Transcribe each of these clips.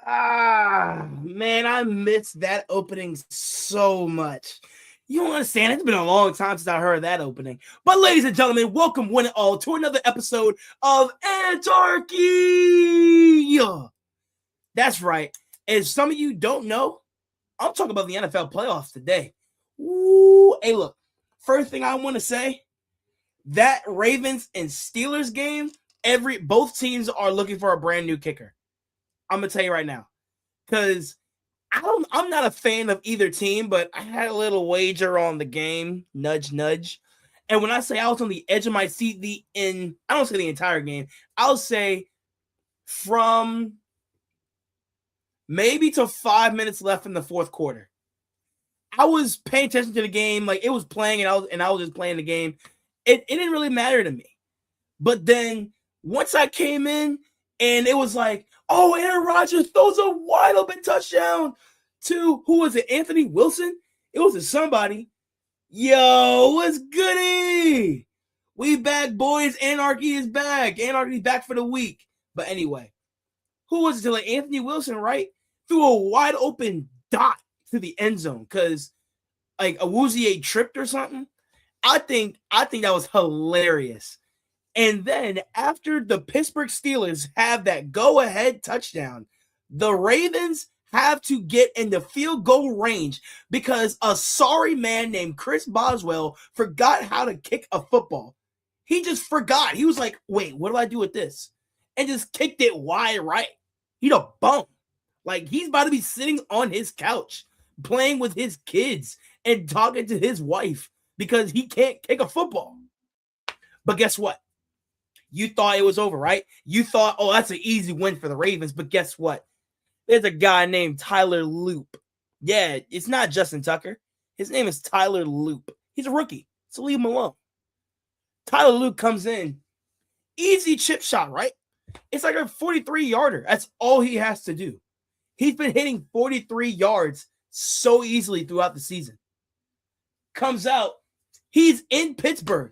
Man, I missed that opening so much. You don't understand. It's been a long time since I heard that opening. But, ladies and gentlemen, welcome one and all to another episode of Ant-Archy. That's right. As some of you don't know, I'm talking about the NFL playoffs today. Ooh, hey, look. First thing I want to say, that Ravens and Steelers game, both teams are looking for a brand new kicker. I'm gonna tell you right now, because I'm not a fan of either team, but I had a little wager on the game, nudge, nudge. And when I say I was on the edge of my seat, I don't say the entire game. I'll say from maybe to 5 minutes left in the fourth quarter. I was paying attention to the game, like it was playing, and I was just playing the game. It didn't really matter to me. But then once I came in, and it was like, oh, Aaron Rodgers throws a wide open touchdown to, who was it, Anthony Wilson? It was to somebody. Yo, what's goody? We back, boys. Ant-Archy is back. Ant-Archy's back for the week. But anyway, who was it? Like Anthony Wilson, right? Threw a wide open dot to the end zone because like Awuzie tripped or something. I think that was hilarious. And then after the Pittsburgh Steelers have that go-ahead touchdown, the Ravens have to get in the field goal range because a sorry man named Chris Boswell forgot how to kick a football. He just forgot. He was like, wait, what do I do with this? And just kicked it wide right. He's a bum. Like, he's about to be sitting on his couch playing with his kids and talking to his wife because he can't kick a football. But guess what? You thought it was over, right? You thought, oh, that's an easy win for the Ravens. But guess what? There's a guy named Tyler Loop. Yeah, it's not Justin Tucker. His name is Tyler Loop. He's a rookie, so leave him alone. Tyler Loop comes in. Easy chip shot, right? It's like a 43-yarder. That's all he has to do. He's been hitting 43 yards so easily throughout the season. Comes out. He's in Pittsburgh.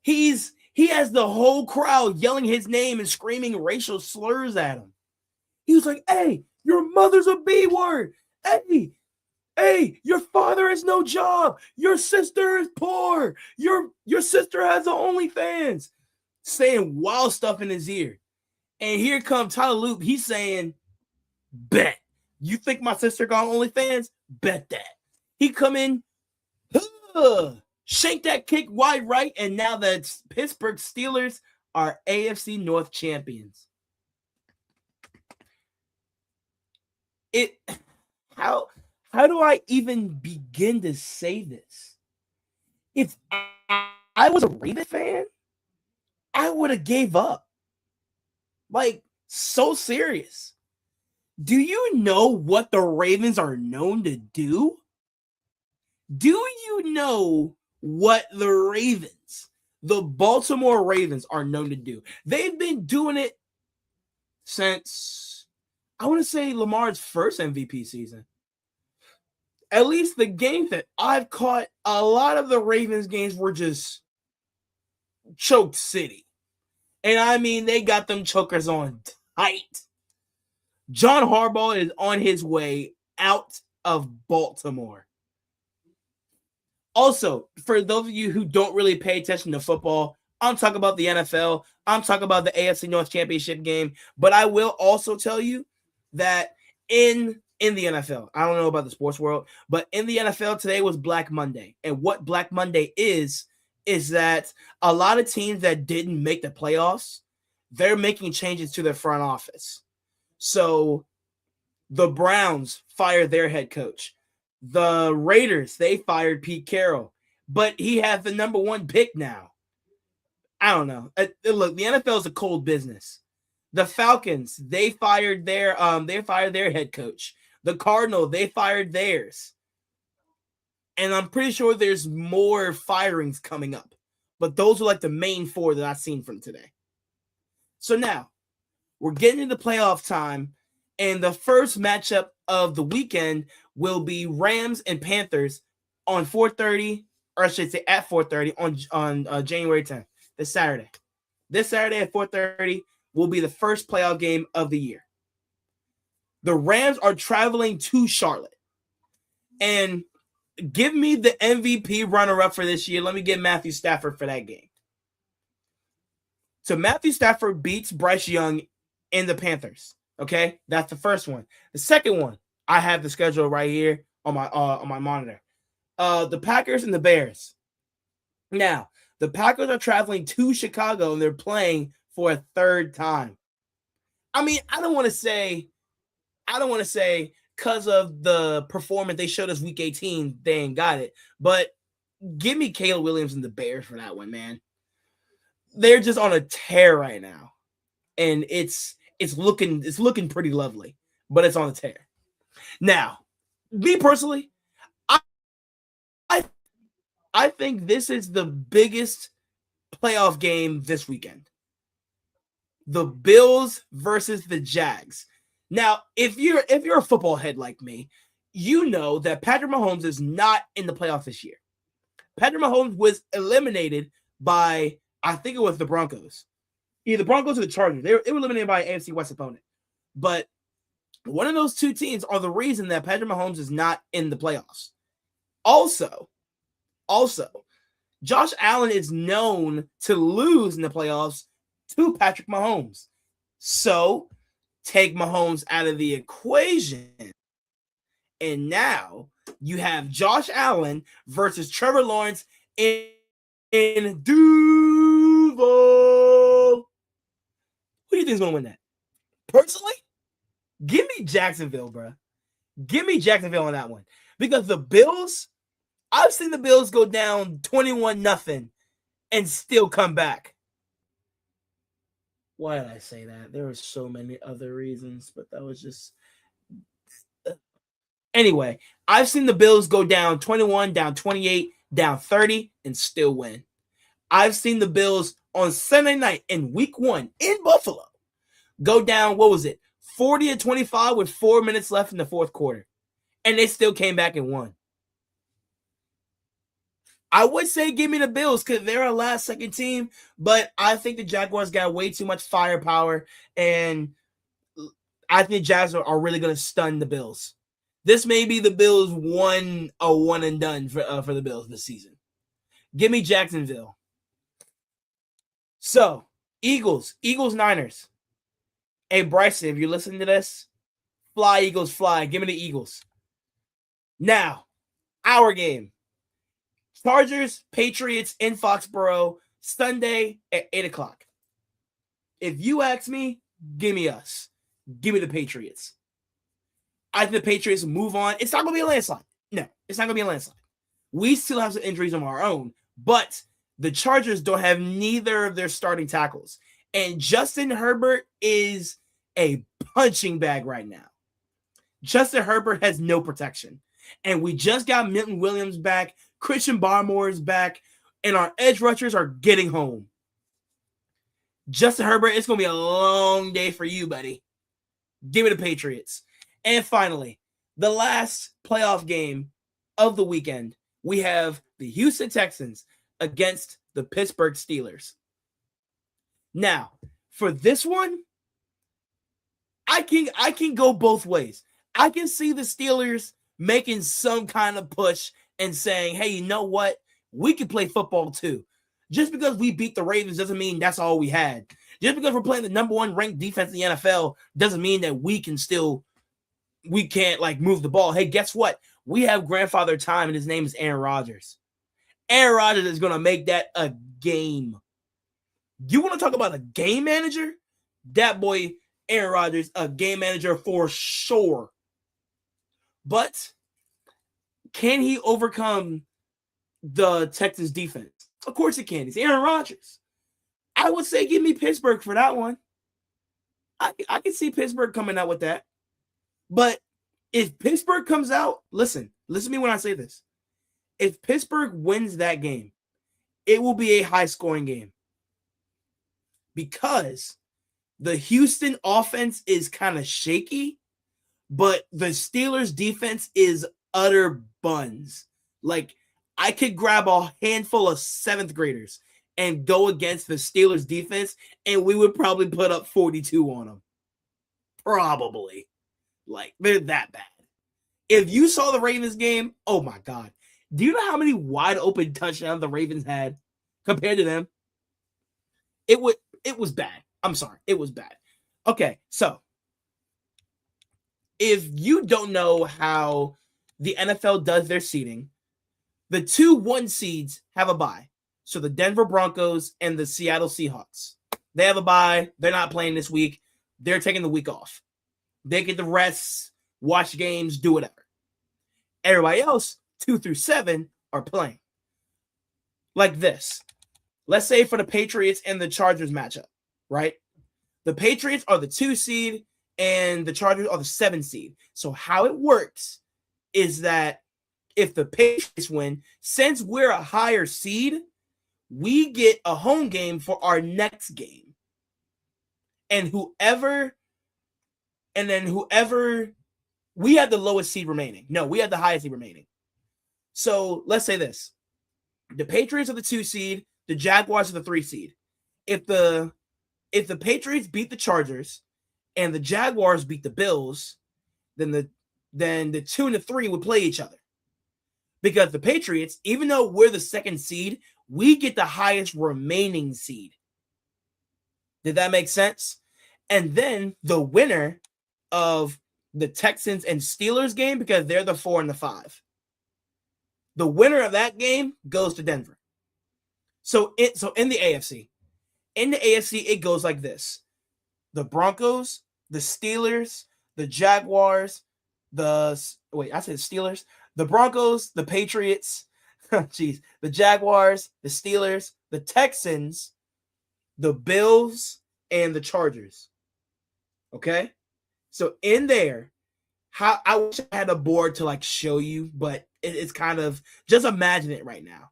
He has the whole crowd yelling his name and screaming racial slurs at him. He was like, hey, your mother's a B-word. Hey, your father has no job. Your sister is poor. Your sister has the OnlyFans. Saying wild stuff in his ear. And here comes Tyler Loop. He's saying, bet. You think my sister got OnlyFans? Bet that. He come in, shank that kick wide right, and now the Pittsburgh Steelers are AFC North champions. How do I even begin to say this? If I was a Ravens fan, I would have gave up. Like, so serious. Do you know what the Ravens are known to do? Do you know what the Ravens, the Baltimore Ravens, are known to do? They've been doing it since, I want to say, Lamar's first MVP season. At least the games that I've caught, a lot of the Ravens games were just choke city. And I mean, they got them chokers on tight. John Harbaugh is on his way out of Baltimore. Also, for those of you who don't really pay attention to football, I'm talking about the NFL. I'm talking about the AFC North Championship game. But I will also tell you that in the NFL, I don't know about the sports world, but in the NFL today was Black Monday. And what Black Monday is that a lot of teams that didn't make the playoffs, they're making changes to their front office. So the Browns fired their head coach. The Raiders, they fired Pete Carroll, but he has the number one pick now. I don't know. Look, the NFL is a cold business. The Falcons, they fired their head coach. The Cardinals, they fired theirs. And I'm pretty sure there's more firings coming up. But those are like the main four that I've seen from today. So now, we're getting into playoff time. And the first matchup of the weekend will be Rams and Panthers on 4:30, or I should say at 4:30 on January 10th, this Saturday. This Saturday at 4:30 will be the first playoff game of the year. The Rams are traveling to Charlotte. And give me the MVP runner-up for this year. Let me get Matthew Stafford for that game. So Matthew Stafford beats Bryce Young in the Panthers. Okay, that's the first one. The second one, I have the schedule right here on my monitor. The Packers and the Bears. Now, the Packers are traveling to Chicago and they're playing for a third time. I mean, I don't want to say because of the performance they showed us week 18, they ain't got it. But give me Caleb Williams and the Bears for that one, man. They're just on a tear right now. And it's looking pretty lovely, but it's on a tear. Now, me personally, I think this is the biggest playoff game this weekend. The Bills versus the Jags. Now, if you're a football head like me, you know that Patrick Mahomes is not in the playoffs this year. Patrick Mahomes was eliminated by, I think it was the Broncos. Either the Broncos or the Chargers. They were eliminated by an AFC West opponent. But one of those two teams are the reason that Patrick Mahomes is not in the playoffs. Also, Josh Allen is known to lose in the playoffs to Patrick Mahomes. So, take Mahomes out of the equation. And now you have Josh Allen versus Trevor Lawrence in Duval. Who do you think is going to win that? Personally, give me Jacksonville, bro. Give me Jacksonville on that one. Because the Bills, I've seen the Bills go down 21-0 and still come back. Why did I say that? There were so many other reasons, but that was just... Anyway, I've seen the Bills go down 21, down 28, down 30, and still win. I've seen the Bills on Sunday night in week 1 in Buffalo go down, 40-25 with 4 minutes left in the fourth quarter. And they still came back and won. I would say give me the Bills because they're a last-second team, but I think the Jaguars got way too much firepower, and I think the Jags are really going to stun the Bills. This may be the Bills one and done for the Bills this season. Give me Jacksonville. So, Eagles, Niners. Hey, Bryson, if you're listening to this, fly, Eagles, fly. Give me the Eagles. Now, our game. Chargers, Patriots in Foxborough, Sunday at 8 o'clock. If you ask me, give me us. Give me the Patriots. I think the Patriots move on. It's not going to be a landslide. No, it's not going to be a landslide. We still have some injuries of our own, but the Chargers don't have neither of their starting tackles. And Justin Herbert is a punching bag right now. Justin Herbert has no protection. And we just got Milton Williams back. Christian Barmore is back. And our edge rushers are getting home. Justin Herbert, it's going to be a long day for you, buddy. Give me the Patriots. And finally, the last playoff game of the weekend, we have the Houston Texans against the Pittsburgh Steelers. Now, for this one, I can go both ways. I can see the Steelers making some kind of push and saying, hey, you know what? We can play football too. Just because we beat the Ravens doesn't mean that's all we had. Just because we're playing the number 1 ranked defense in the NFL doesn't mean that we can't like move the ball. Hey, guess what? We have grandfather time, and his name is Aaron Rodgers. Aaron Rodgers is going to make that a game. You want to talk about a game manager? That boy, Aaron Rodgers, a game manager for sure. But can he overcome the Texans defense? Of course he can. He's Aaron Rodgers. I would say give me Pittsburgh for that one. I can see Pittsburgh coming out with that. But if Pittsburgh comes out, listen to me when I say this. If Pittsburgh wins that game, it will be a high-scoring game. Because the Houston offense is kind of shaky, but the Steelers defense is utter buns. Like, I could grab a handful of 7th graders and go against the Steelers defense, and we would probably put up 42 on them. Probably. Like, they're that bad. If you saw the Ravens game, oh my God. Do you know how many wide open touchdowns the Ravens had compared to them? It was bad. I'm sorry. It was bad. Okay, so if you don't know how the NFL does their seeding, the 2-1 seeds have a bye. So the Denver Broncos and the Seattle Seahawks, they have a bye. They're not playing this week. They're taking the week off. They get the rest, watch games, do whatever. Everybody else, 2 through 7, are playing. Like this. Let's say for the Patriots and the Chargers matchup, right? The Patriots are the 2 seed and the Chargers are the 7 seed. So how it works is that if the Patriots win, since we're a higher seed, we get a home game for our next game. And whoever, we have the lowest seed remaining. No, we have the highest seed remaining. So let's say this. The Patriots are the 2 seed, the Jaguars are the 3 seed. If the Patriots beat the Chargers and the Jaguars beat the Bills, then the 2 and the 3 would play each other. Because the Patriots, even though we're the 2nd seed, we get the highest remaining seed. Did that make sense? And then the winner of the Texans and Steelers game, because they're the 4 and the 5, the winner of that game goes to Denver. So in the AFC, it goes like this: the Broncos, the Steelers, the Jaguars, the Steelers, the Broncos, the Patriots, the Jaguars, the Steelers, the Texans, the Bills, and the Chargers. Okay? So in there, I wish I had a board to like show you, but it's kind of, just imagine it right now.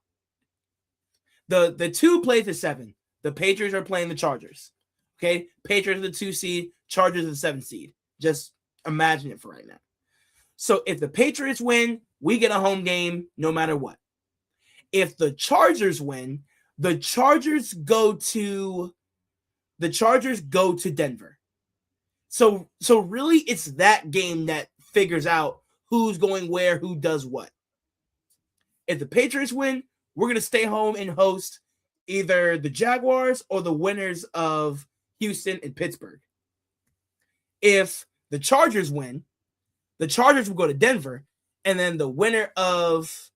The 2 plays the 7. The Patriots are playing the Chargers. Okay? Patriots are the 2 seed, Chargers are the 7 seed. Just imagine it for right now. So if the Patriots win, we get a home game no matter what. If the Chargers win, the Chargers go to Denver. So really it's that game that figures out who's going where, who does what. If the Patriots win, we're going to stay home and host either the Jaguars or the winners of Houston and Pittsburgh. If the Chargers win, the Chargers will go to Denver, and then the winner of,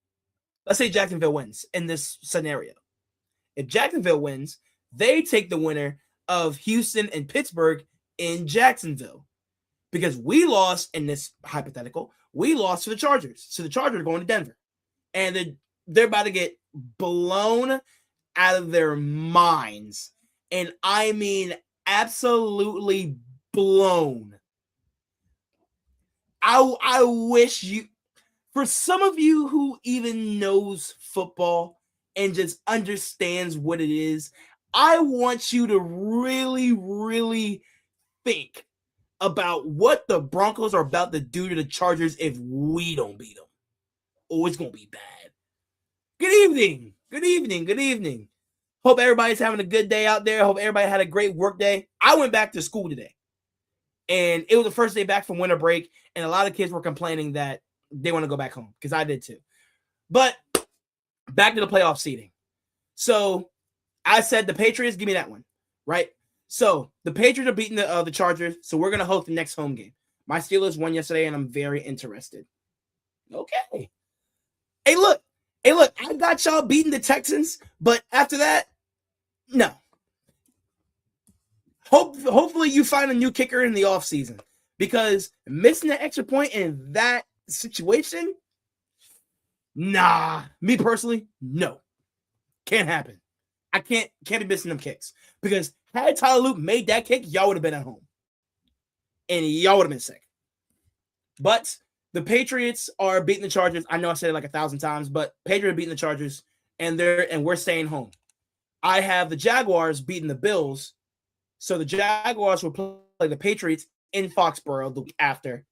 let's say Jacksonville wins in this scenario. If Jacksonville wins, they take the winner of Houston and Pittsburgh in Jacksonville. Because we lost in this hypothetical, we lost to the Chargers. So the Chargers are going to Denver. And they're about to get blown out of their minds. And I mean absolutely blown. I wish you, for some of you who even knows football and just understands what it is, I want you to really, really think about what the Broncos are about to do to the Chargers if we don't beat them. Oh, it's going to be bad. Good evening. Good evening. Good evening. Hope everybody's having a good day out there. Hope everybody had a great work day. I went back to school today. And it was the first day back from winter break. And a lot of kids were complaining that they want to go back home, because I did too. But back to the playoff seeding. So I said the Patriots, give me that one, right? So the Patriots are beating the Chargers. So we're going to host the next home game. My Steelers won yesterday, and I'm very interested. Okay. Hey, look. I got y'all beating the Texans, but after that, no. Hopefully you find a new kicker in the offseason, because missing an extra point in that situation, nah. Me personally, no. Can't happen. I can't be missing them kicks, because had Tyler Luke made that kick, y'all would have been at home. And y'all would have been sick. But the Patriots are beating the Chargers. I know I said it like 1,000 times, but Patriots are beating the Chargers, and we're staying home. I have the Jaguars beating the Bills. So the Jaguars will play the Patriots in Foxborough the week after.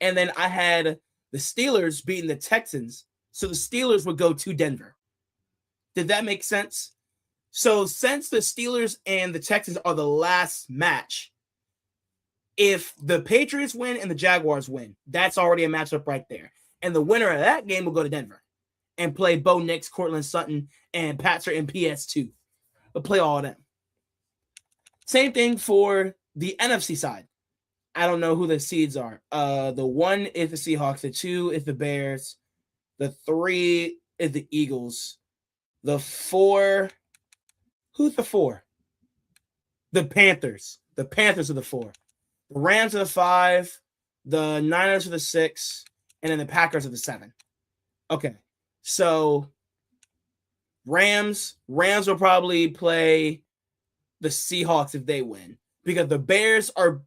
And then I had the Steelers beating the Texans. So the Steelers would go to Denver. Did that make sense? So since the Steelers and the Texans are the last match, If the Patriots win and the Jaguars win, that's already a matchup right there. And the winner of that game will go to Denver and play Bo Nix, Cortland Sutton, and Patzer and PS2. We'll play all of them. Same thing for the NFC side. I don't know who the seeds are. The 1 is the Seahawks. The 2 is the Bears. The 3 is the Eagles. The 4, who's the 4? The Panthers. The Panthers are the 4. The Rams are the 5. The Niners are the 6. And then the Packers are the 7. Okay. So Rams will probably play the Seahawks if they win, because the Bears are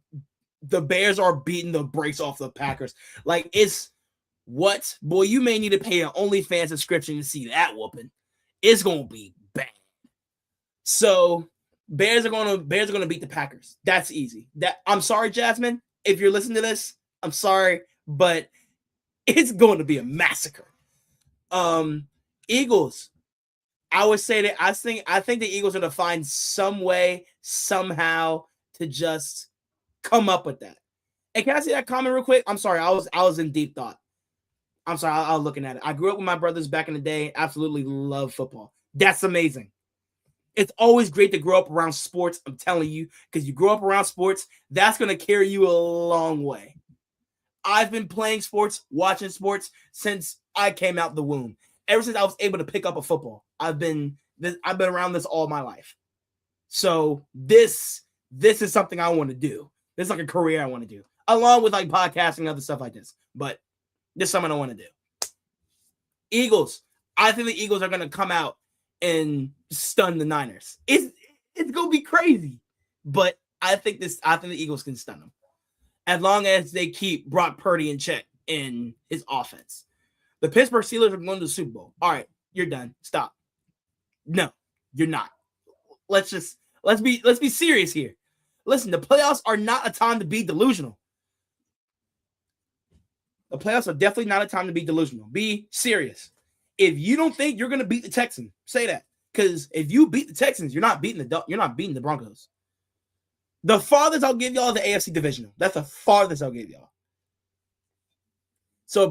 beating the brakes off the Packers. Like, it's what? Boy, you may need to pay an OnlyFans subscription to see that whooping. It's gonna be bad. So Bears are gonna beat the Packers. That's easy. I'm sorry, Jasmine, if you're listening to this. I'm sorry, but it's going to be a massacre. Eagles. I would say that I think the Eagles are going to find some way, somehow, to just come up with that. And can I see that comment real quick? I'm sorry, I was in deep thought. I'm sorry, I was looking at it. I grew up with my brothers back in the day. Absolutely love football. That's amazing. It's always great to grow up around sports. I'm telling you, because you grow up around sports, that's going to carry you a long way. I've been playing sports, watching sports since I came out the womb. Ever since I was able to pick up a football, I've been around this all my life. So this is something I want to do. This is like a career I want to do, along with like podcasting and other stuff like this. But this is something I want to do. Eagles. I think the Eagles are going to come out and stun the Niners. It's going to be crazy, but I think the Eagles can stun them as long as they keep Brock Purdy in check in his offense. The Pittsburgh Steelers are going to the Super Bowl. All right, you're done. Stop. No, you're not. Let's be serious here. Listen, the playoffs are not a time to be delusional. The playoffs are definitely not a time to be delusional. Be serious. If you don't think you're going to beat the Texans, say that. Because if you beat the Texans, you're not beating the Broncos. The farthest I'll give y'all is the AFC divisional. That's the farthest I'll give y'all. So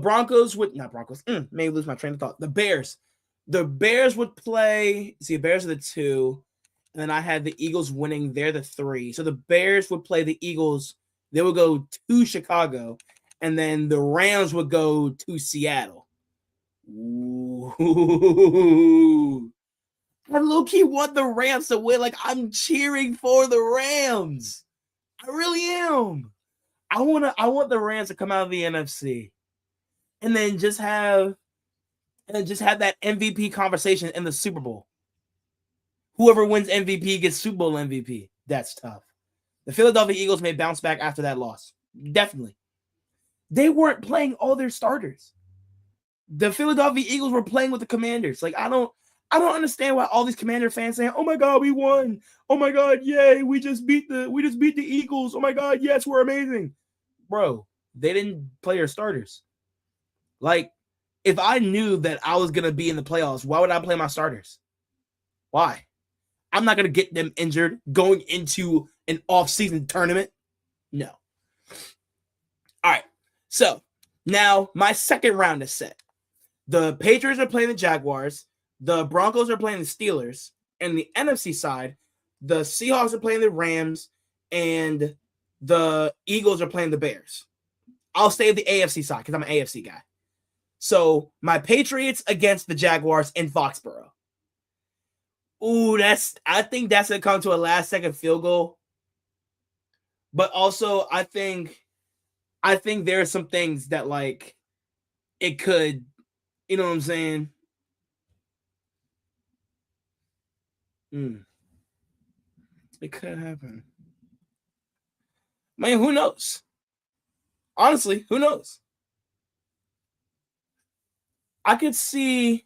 maybe lose my train of thought. The Bears would play. See, Bears are the 2, and then I had the Eagles winning. They're the 3. So the Bears would play the Eagles. They would go to Chicago, and then the Rams would go to Seattle. Ooh. I low-key want the Rams to win. Like, I'm cheering for the Rams. I really am. I want the Rams to come out of the NFC. And then just have that MVP conversation in the Super Bowl. Whoever wins MVP gets Super Bowl MVP. That's tough. The Philadelphia Eagles may bounce back after that loss. Definitely. They weren't playing all their starters. The Philadelphia Eagles were playing with the Commanders. Like, I don't understand why all these Commander fans saying, "Oh my God, we won! Oh my God, yay! We just beat the Eagles! Oh my God, yes, we're amazing!" Bro, they didn't play their starters. Like, if I knew that I was gonna be in the playoffs, why would I play my starters? Why? I'm not gonna get them injured going into an off-season tournament. No. All right. So now my second round is set. The Patriots are playing the Jaguars. The Broncos are playing the Steelers. And the NFC side, the Seahawks are playing the Rams. And the Eagles are playing the Bears. I'll stay at the AFC side because I'm an AFC guy. So my Patriots against the Jaguars in Foxborough. Ooh, I think that's going to come to a last-second field goal. But also, I think there are some things that, like, it could, you know what I'm saying? It could happen. Man, who knows? Honestly, who knows? I could see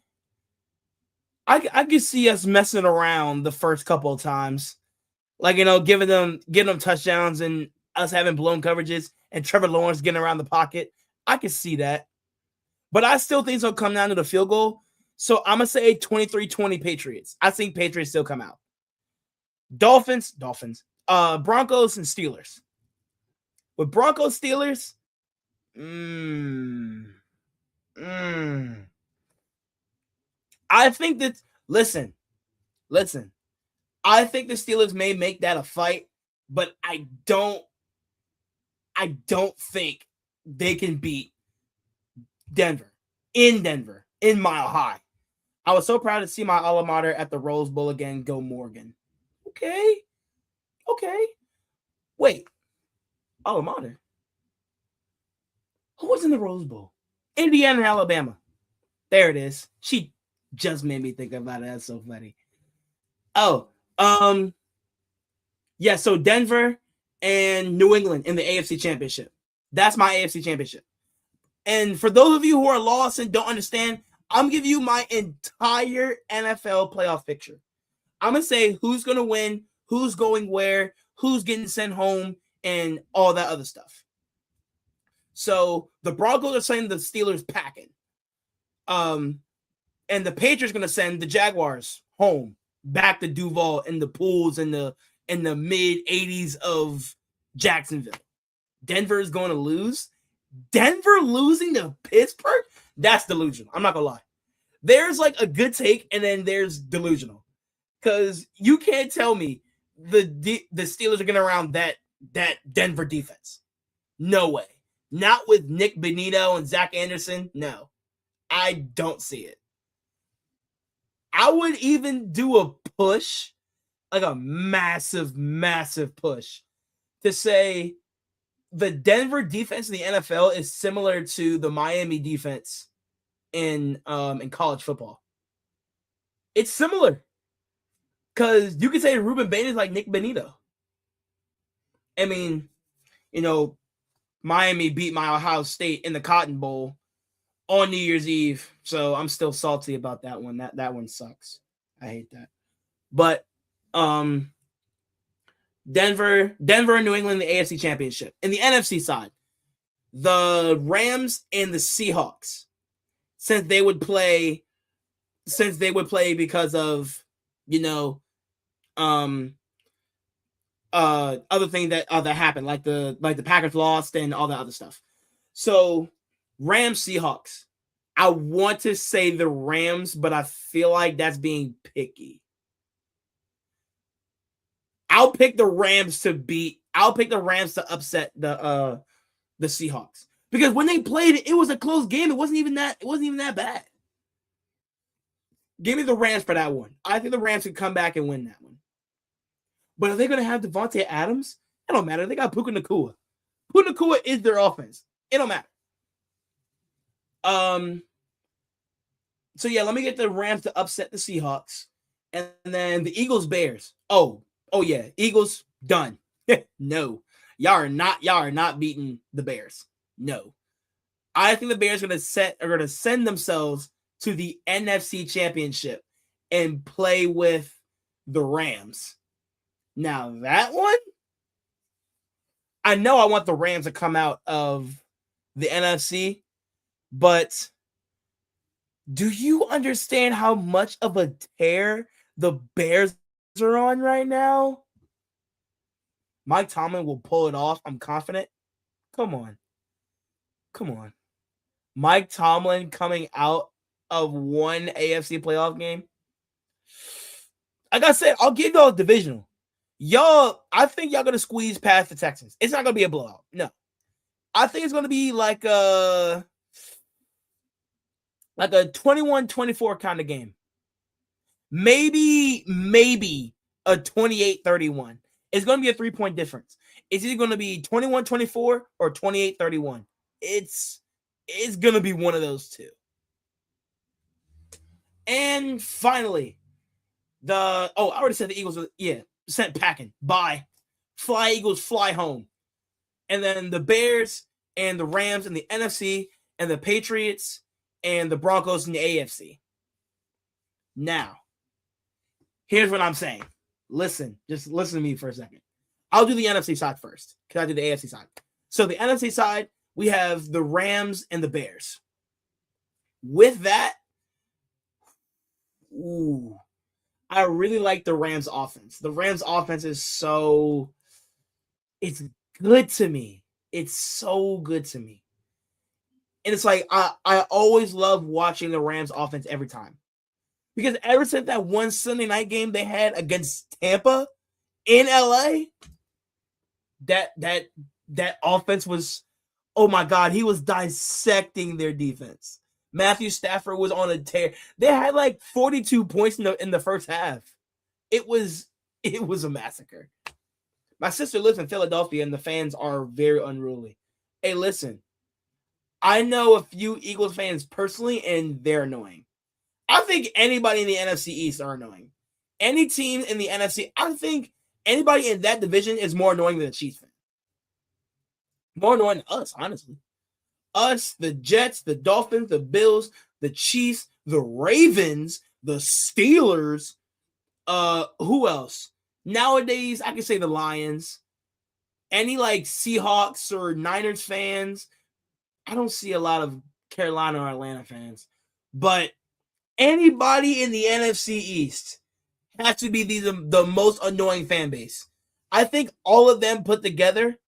us messing around the first couple of times. Like, you know, getting them touchdowns and us having blown coverages and Trevor Lawrence getting around the pocket. I could see that. But I still think it'll come down to the field goal. So I'm going to say 23-20 Patriots. I think Patriots still come out. Dolphins, Broncos and Steelers. With Broncos Steelers, I think that listen. I think the Steelers may make that a fight, but I don't think they can beat Denver in Mile High. I was so proud to see my alma mater at the Rose Bowl again. Go Morgan. Okay. Wait, alma mater. Who was in the Rose Bowl? Indiana and Alabama. There it is. She just made me think about it. That's so funny. Oh, yeah. So Denver and New England in the AFC Championship. That's my AFC Championship. And for those of you who are lost and don't understand, I'm giving you my entire NFL playoff picture. I'm going to say who's going to win, who's going where, who's getting sent home, and all that other stuff. So the Broncos are sending the Steelers packing. And the Patriots are going to send the Jaguars home, back to Duval in the pools in the mid 80s of Jacksonville. Denver is going to lose. Denver losing to Pittsburgh? That's delusional. I'm not going to lie. There's like a good take, and then there's delusional. Because you can't tell me the Steelers are getting around that Denver defense. No way. Not with Nick Benito and Zach Anderson. No. I don't see it. I would even do a push, like a massive, massive push, to say the Denver defense in the NFL is similar to the Miami defense in college football. It's similar. Because you could say Ruben Bain is like Nick Benito. I mean, Miami beat my Ohio State in the Cotton Bowl on New Year's Eve. So I'm still salty about that one. That one sucks. I hate that. But Denver and New England in the AFC Championship. In the NFC side, the Rams and the Seahawks, since they would play because of other things that happened, like the Packers lost and all that other stuff. So Rams Seahawks. I want to say the Rams, but I feel like that's being picky. I'll pick the Rams to upset the Seahawks. Because when they played, it was a close game. It wasn't even that bad. Give me the Rams for that one. I think the Rams could come back and win that one. But are they going to have Devontae Adams? It don't matter. They got Puka Nacua. Puka Nacua is their offense. It don't matter. So yeah, let me get the Rams to upset the Seahawks. And then the Eagles Bears. Oh yeah, Eagles done. No. Y'all are not beating the Bears. No. I think the Bears are going to send themselves to the NFC Championship and play with the Rams. Now that one, I know I want the Rams to come out of the NFC, but do you understand how much of a tear the Bears are on right now? Mike Tomlin will pull it off. I'm confident. Come on. Mike Tomlin coming out of one AFC playoff game. Like I said, I'll give y'all a divisional. I think y'all going to squeeze past the Texans. It's not going to be a blowout. No. I think it's going to be like a 21-24 kind of game. Maybe a 28-31. It's going to be a 3-point difference. It's either going to be 21-24 or 28-31. It's going to be one of those two. And finally, I already said the Eagles sent packing. Bye. Fly Eagles, fly home. And then the Bears and the Rams in the NFC and the Patriots and the Broncos in the AFC. Now, here's what I'm saying. Just listen to me for a second. I'll do the NFC side first because I did the AFC side. So the NFC side, we have the Rams and the Bears. With that, I really like the Rams offense. The Rams offense is it's good to me. It's so good to me. And it's like I always love watching the Rams offense every time. Because ever since that one Sunday night game they had against Tampa in LA, that offense was, oh my God, he was dissecting their defense. Matthew Stafford was on a tear. They had like 42 points in the first half. It was a massacre. My sister lives in Philadelphia and the fans are very unruly. Hey, listen, I know a few Eagles fans personally and they're annoying. I think anybody in the NFC East are annoying. Any team in the NFC, I think anybody in that division is more annoying than a Chiefs fan. More annoying than us, honestly. Us, the Jets, the Dolphins, the Bills, the Chiefs, the Ravens, the Steelers. Who else? Nowadays, I can say the Lions. Any like Seahawks or Niners fans. I don't see a lot of Carolina or Atlanta fans. But anybody in the NFC East has to be the most annoying fan base. I think all of them put together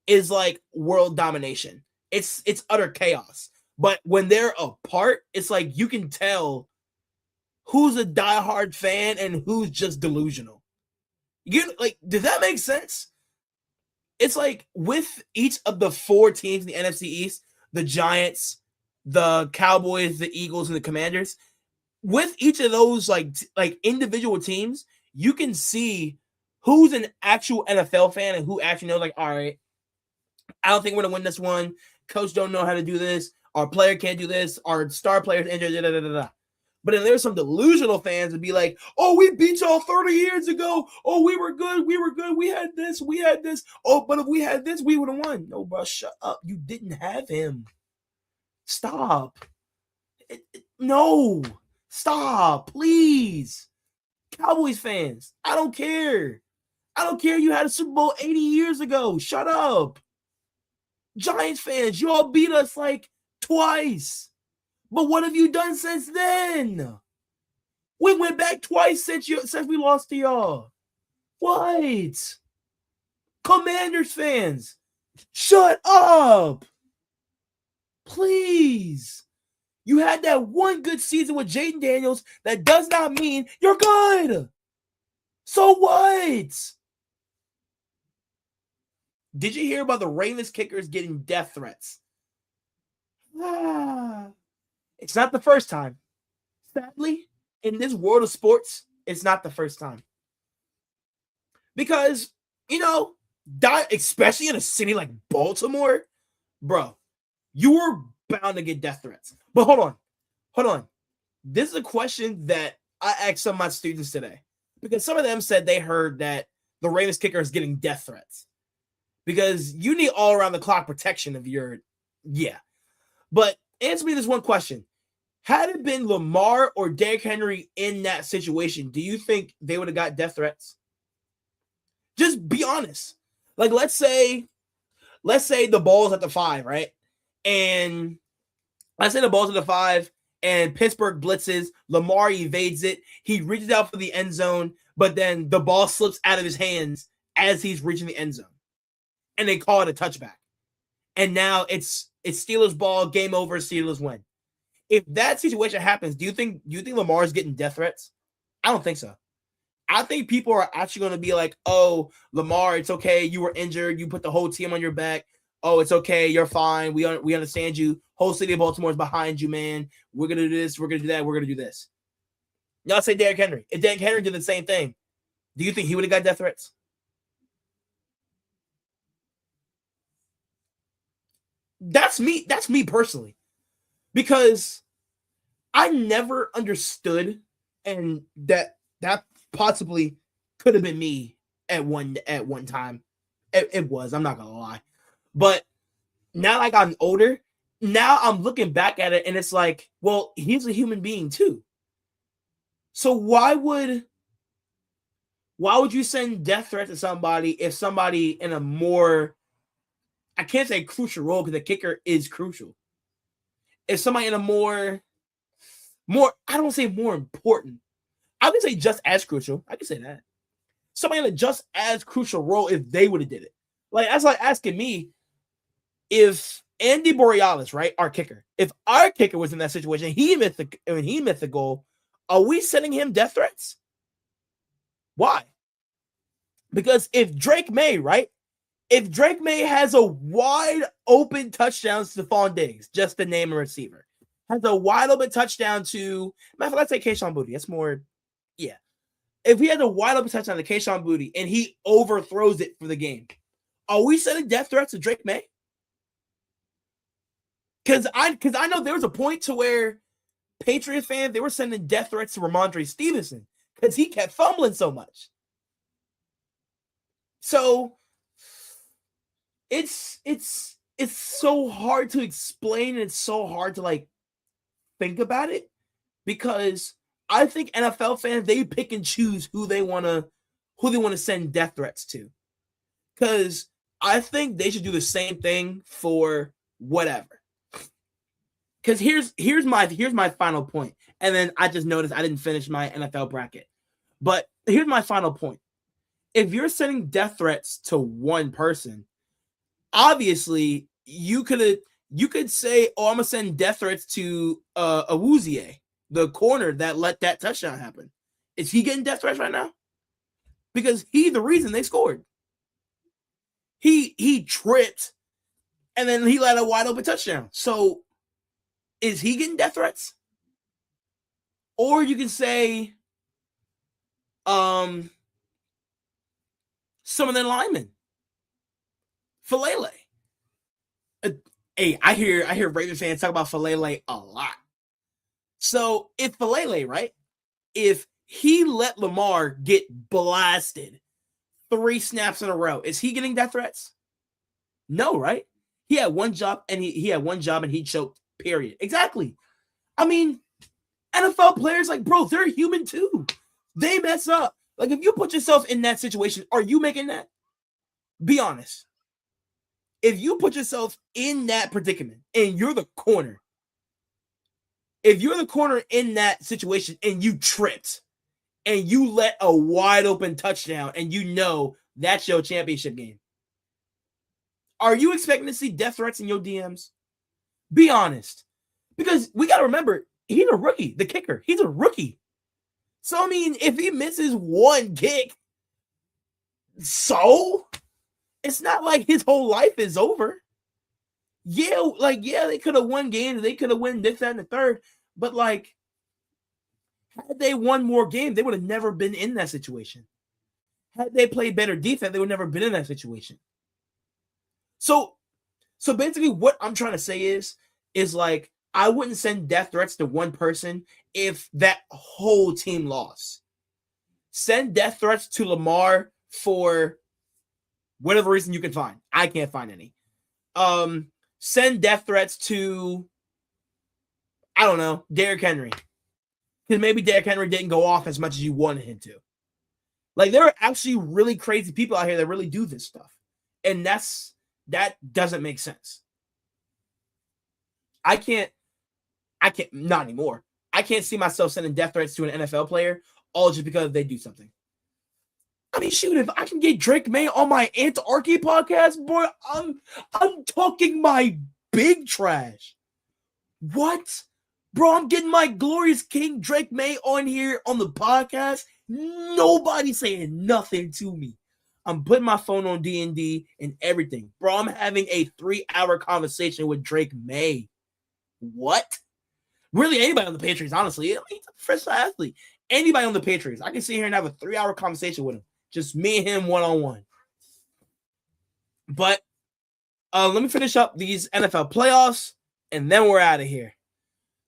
is like world domination. It's utter chaos. But when they're apart, it's like you can tell who's a diehard fan and who's just delusional. Does that make sense? It's like with each of the four teams in the NFC East, the Giants, the Cowboys, the Eagles, and the Commanders, with each of those like individual teams, you can see who's an actual NFL fan and who actually knows, like, all right, I don't think we're going to win this one. Coach don't know how to do this. Our player can't do this. Our star player's injured. Da, da, da, da. But then there's some delusional fans that be like, oh, we beat y'all 30 years ago. Oh, we were good. We were good. We had this. We had this. Oh, but if we had this, we would have won. No, bro, shut up. You didn't have him. Stop. No. Stop, please. Cowboys fans, I don't care. I don't care you had a Super Bowl 80 years ago. Shut up. Giants fans, you all beat us like twice. But what have you done since then? We went back twice since we lost to y'all. What? Commanders fans, shut up. Please. You had that one good season with Jaden Daniels. That does not mean you're good. So what? Did you hear about the Ravens kickers getting death threats? It's not the first time. Sadly, in this world of sports, it's not the first time. Because, especially in a city like Baltimore, bro, you were bound to get death threats. But hold on. This is a question that I asked some of my students today. Because some of them said they heard that the Ravens kicker is getting death threats. Because you need all around the clock protection of your, yeah. But answer me this one question. Had it been Lamar or Derrick Henry in that situation, do you think they would have got death threats? Just be honest. Like, let's say the ball's at the 5, right? And let's say the ball's at the 5 and Pittsburgh blitzes. Lamar evades it. He reaches out for the end zone, but then the ball slips out of his hands as he's reaching the end zone. And they call it a touchback. And now it's Steelers ball, game over, Steelers win. If that situation happens, do you think Lamar's getting death threats? I don't think so. I think people are actually going to be like, oh, Lamar, it's okay. You were injured. You put the whole team on your back. Oh, it's okay. You're fine. We understand you. Whole city of Baltimore is behind you, man. We're going to do this. We're going to do that. We're going to do this. Y'all say Derrick Henry. If Derrick Henry did the same thing, do you think he would have got death threats? That's me. That's me personally. Because I never understood, and that possibly could have been me at one time. It was. I'm not gonna lie. But now I got older. Now I'm looking back at it, and it's like, well, he's a human being too. So why would you send death threat to somebody if somebody in a more, I can't say crucial role because the kicker is crucial. If somebody in a more, I don't say more important. I would say just as crucial. I can say that. Somebody in a just as crucial role if they would have did it. Like, that's like asking me, if Andy Borealis, right, our kicker, if our kicker was in that situation, he missed the goal, are we sending him death threats? Why? Because if Drake May, right, if Drake May has a wide open touchdown to Stephon Diggs, just to name a receiver, has a wide open touchdown to, matter of fact, let's say Kayshon Boutte. That's more, yeah. If he has a wide open touchdown to Kayshon Boutte and he overthrows it for the game, are we sending death threats to Drake May? Because I know there was a point to where Patriot fans, they were sending death threats to Ramondre Stevenson because he kept fumbling so much. So it's so hard to explain, and it's so hard to like think about it, because I think NFL fans, they pick and choose who they want to send death threats to. Because I think they should do the same thing for whatever. Because here's my final point. And then I just noticed I didn't finish my NFL bracket. But here's my final point. If you're sending death threats to one person, obviously you could say, oh, I'm gonna send death threats to Awuzie, the corner that let that touchdown happen. Is he getting death threats right now? Because he's the reason they scored. He tripped and then he let a wide open touchdown. So is he getting death threats? Or you can say some of the linemen. Falele. Hey, I hear Raven fans talk about Falele a lot. So if Falele, right, if he let Lamar get blasted 3 snaps in a row, is he getting death threats? No, right? He had one job and he choked. Period. Exactly. I mean, NFL players, like, bro, they're human too. They mess up. Like, if you put yourself in that situation, are you making that? Be honest. If you put yourself in that predicament and you're the corner, if you're the corner in that situation and you tripped and you let a wide open touchdown and you know that's your championship game, are you expecting to see death threats in your DMs? Be honest. Because we got to remember, he's a rookie, the kicker. He's a rookie. So, I mean, if he misses one kick, so it's not like his whole life is over. Yeah, they could have won games. They could have won this, that, and the third. But, like, had they won more games, they would have never been in that situation. Had they played better defense, they would never been in that situation. So basically what I'm trying to say is like, I wouldn't send death threats to one person if that whole team lost. Send death threats to Lamar for whatever reason you can find. I can't find any. Send death threats to, I don't know, Derrick Henry. Because maybe Derrick Henry didn't go off as much as you wanted him to. Like, there are actually really crazy people out here that really do this stuff. And that doesn't make sense. I can't, not anymore. I can't see myself sending death threats to an NFL player all just because they do something. I mean, shoot, if I can get Drake May on my Ant-Archy podcast, boy, I'm talking my big trash. What? Bro, I'm getting my glorious king Drake May on here on the podcast. Nobody saying nothing to me. I'm putting my phone on D&D and everything. Bro, I'm having a 3-hour conversation with Drake May. What? Really, anybody on the Patriots, honestly. I mean, he's a professional athlete. Anybody on the Patriots, I can sit here and have a 3-hour conversation with him. Just me and him one-on-one. But let me finish up these NFL playoffs, and then we're out of here.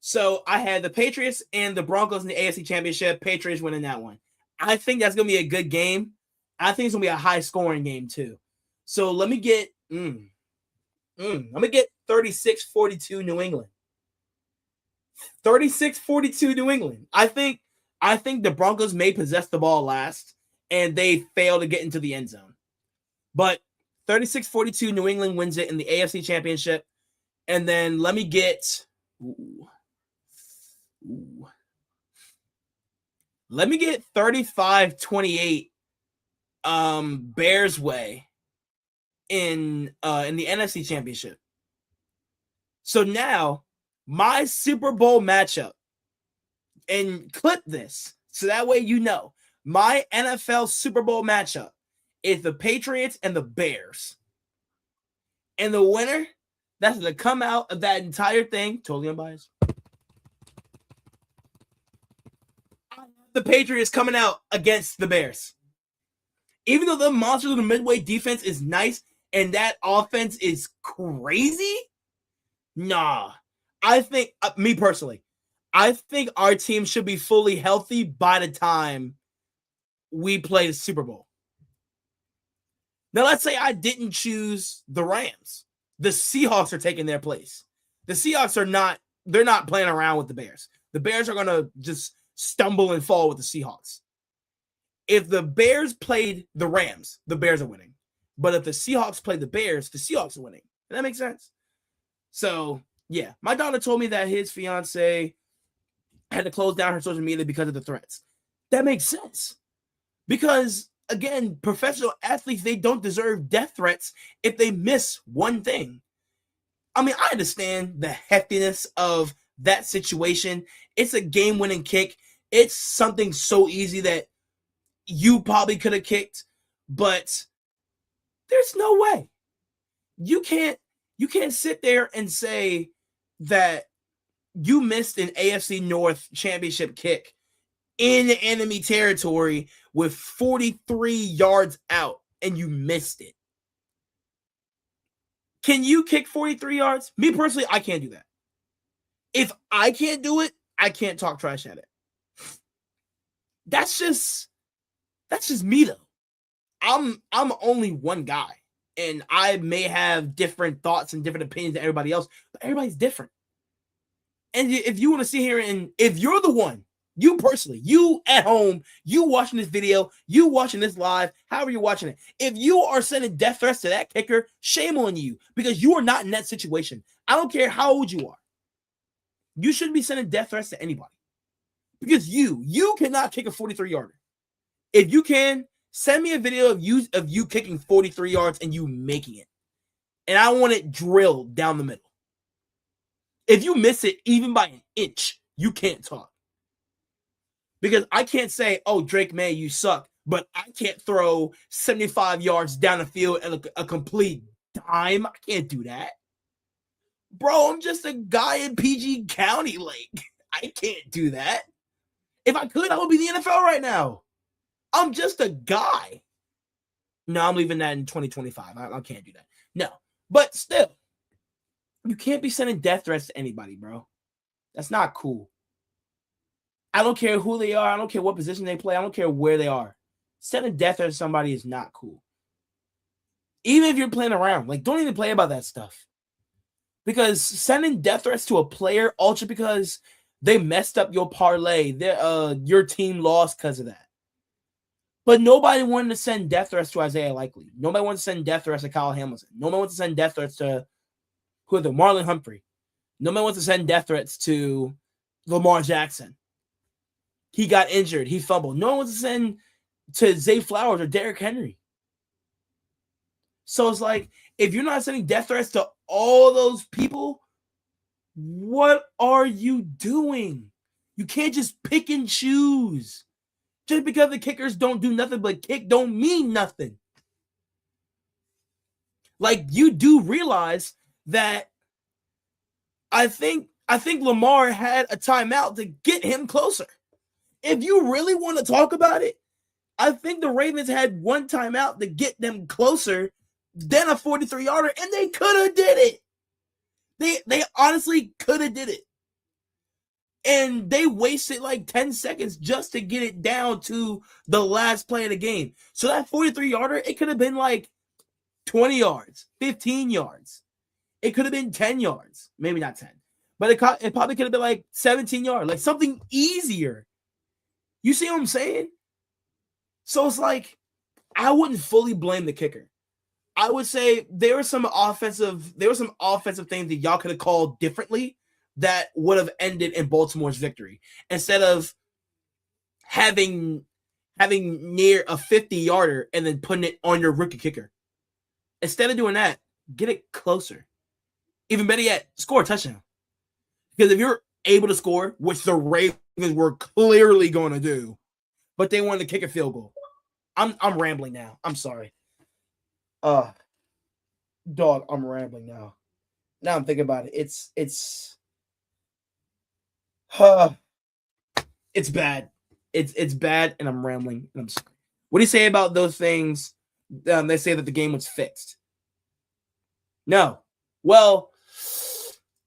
So I had the Patriots and the Broncos in the AFC Championship. Patriots winning that one. I think that's going to be a good game. I think it's going to be a high-scoring game, too. So let me get 36-42 New England. 36-42 New England. I think the Broncos may possess the ball last, and they fail to get into the end zone. But 36-42 New England wins it in the AFC Championship. And then let me get let me get 35-28 Bears way in the NFC Championship. So now my Super Bowl matchup, and clip this so that way you know, my NFL Super Bowl matchup is the Patriots and the Bears. And the winner that's going to come out of that entire thing, totally unbiased, the Patriots coming out against the Bears. Even though the monsters of the Midway defense is nice and that offense is crazy, nah. I think, me personally, I think our team should be fully healthy by the time we play the Super Bowl. Now, let's say I didn't choose the Rams. The Seahawks are taking their place. The Seahawks they're not playing around with the Bears. The Bears are going to just stumble and fall with the Seahawks. If the Bears played the Rams, the Bears are winning. But if the Seahawks played the Bears, the Seahawks are winning. Does that make sense? So, yeah. My daughter told me that his fiance had to close down her social media because of the threats. That makes sense. Because, again, professional athletes, they don't deserve death threats if they miss one thing. I mean, I understand the heftiness of that situation. It's a game-winning kick. It's something so easy that you probably could have kicked, but there's no way. You can't sit there and say that you missed an AFC North championship kick in enemy territory with 43 yards out and you missed it. Can you kick 43 yards? Me personally, I can't do that. If I can't do it, I can't talk trash at it. That's just me though. I'm only one guy, and I may have different thoughts and different opinions than everybody else, but everybody's different. And if you want to sit here and if you're the one, you personally, you at home, you watching this video, you watching this live, however you're watching it, if you are sending death threats to that kicker, shame on you, because you are not in that situation. I don't care how old you are. You shouldn't be sending death threats to anybody, because you cannot kick a 43-yarder. If you can, send me a video of you kicking 43 yards and you making it. And I want it drilled down the middle. If you miss it even by an inch, you can't talk. Because I can't say, oh, Drake May, you suck, but I can't throw 75 yards down the field and a complete dime. I can't do that. Bro, I'm just a guy in PG County. Like, I can't do that. If I could, I would be in the NFL right now. I'm just a guy. No, I'm leaving that in 2025. I can't do that. No, but still, you can't be sending death threats to anybody, bro. That's not cool. I don't care who they are. I don't care what position they play. I don't care where they are. Sending death threats to somebody is not cool. Even if you're playing around, like, don't even play about that stuff. Because sending death threats to a player, ultra because they messed up your parlay, your team lost because of that. But nobody wanted to send death threats to Isaiah Likely. Nobody wanted to send death threats to Kyle Hamilton. Nobody wants to send death threats to Marlon Humphrey. Nobody wants to send death threats to Lamar Jackson. He got injured. He fumbled. No one wants to send to Zay Flowers or Derrick Henry. So it's like, if you're not sending death threats to all those people, what are you doing? You can't just pick and choose. Just because the kickers don't do nothing but kick don't mean nothing. Like, you do realize that I think Lamar had a timeout to get him closer. If you really want to talk about it, I think the Ravens had one timeout to get them closer than a 43-yarder, and they could have did it. They honestly could have did it. And they wasted like 10 seconds just to get it down to the last play of the game. So that 43-yarder, it could have been like 20 yards, 15 yards. It could have been 10 yards. Maybe not 10. But it probably could have been like 17 yards. Like something easier. You see what I'm saying? So it's like, I wouldn't fully blame the kicker. I would say there were some offensive things that y'all could have called differently that would have ended in Baltimore's victory. Instead of having near a 50-yarder and then putting it on your rookie kicker. Instead of doing that, get it closer. Even better yet, score a touchdown. Because if you're able to score, which the Ravens were clearly going to do, but they wanted to kick a field goal. I'm rambling now. I'm sorry. Dog, I'm rambling now. Now I'm thinking about it. It's bad. It's bad, and I'm rambling. And I'm sorry. What do you say about those things? They say that the game was fixed. No. Well,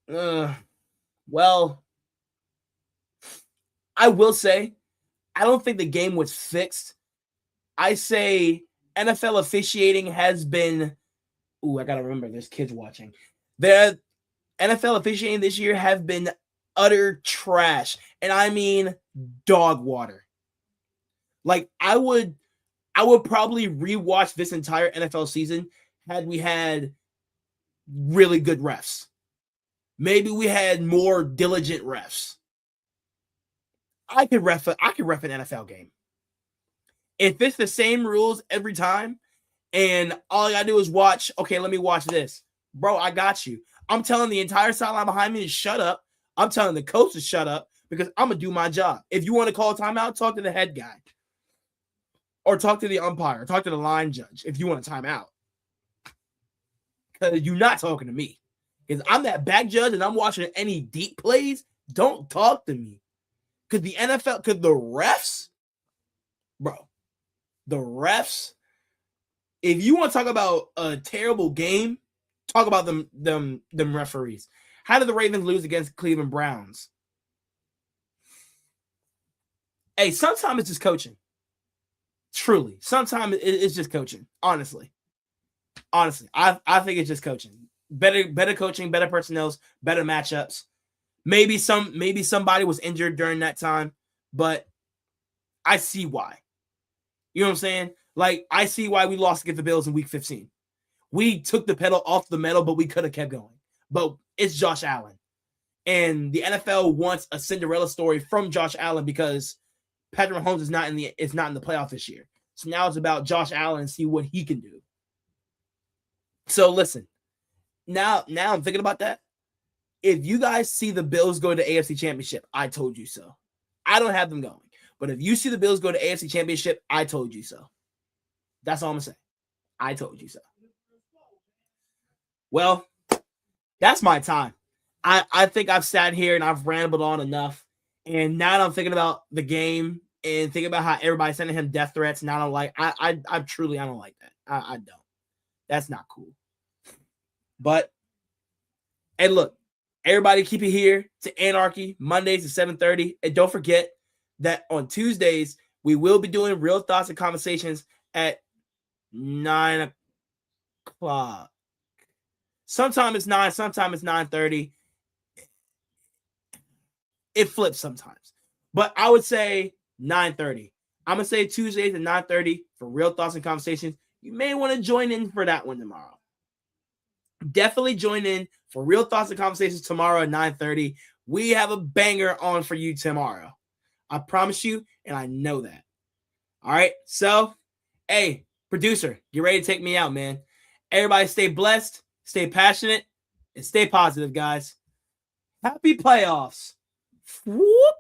I will say, I don't think the game was fixed. I say NFL officiating has been. Ooh, I gotta remember. There's kids watching. The NFL officiating this year have been utter trash, and I mean dog water. Like I would probably rewatch this entire NFL season had we had really good refs. Maybe we had more diligent refs. I could ref an NFL game. If it's the same rules every time, and all I gotta do is watch, okay, let me watch this. Bro, I got you. I'm telling the entire sideline behind me to shut up. I'm telling the coach to shut up because I'm gonna do my job. If you want to call a timeout, talk to the head guy. Or talk to the umpire, talk to the line judge if you want a timeout. Because you're not talking to me. Because I'm that back judge and I'm watching any deep plays. Don't talk to me. Because the NFL, because the refs, bro, the refs, if you want to talk about a terrible game, talk about them referees. How did the Ravens lose against Cleveland Browns? Hey, sometimes it's just coaching. Truly. Sometimes it's just coaching. Honestly, I think it's just coaching. Better coaching, better personnel, better matchups. Maybe somebody was injured during that time, but I see why. You know what I'm saying? Like, I see why we lost against the Bills in week 15. We took the pedal off the metal, but we could have kept going. But it's Josh Allen. And the NFL wants a Cinderella story from Josh Allen because Patrick Mahomes is not in the playoff this year. So now it's about Josh Allen and see what he can do. So listen, now I'm thinking about that. If you guys see the Bills go to AFC Championship, I told you so. I don't have them going. But if you see the Bills go to AFC Championship, I told you so. That's all I'm going to say. I told you so. Well, that's my time. I think I've sat here and I've rambled on enough. And now that I'm thinking about the game and thinking about how everybody's sending him death threats, and I don't like, I don't like that. I don't. That's not cool. But, hey, look, everybody keep it here to Ant-Archy, Mondays at 7:30. And don't forget that on Tuesdays, we will be doing Real Thoughts and Conversations at 9 o'clock. Sometimes it's 9, sometimes it's 9:30. It flips sometimes. But I would say 9:30. I'm going to say Tuesdays at 9:30 for Real Thoughts and Conversations. You may want to join in for that one tomorrow. Definitely join in for Real Thoughts and Conversations tomorrow at 9:30. We have a banger on for you tomorrow. I promise you, and I know that. All right, so, hey, producer, get ready to take me out, man. Everybody stay blessed, stay passionate, and stay positive, guys. Happy playoffs. Whoop.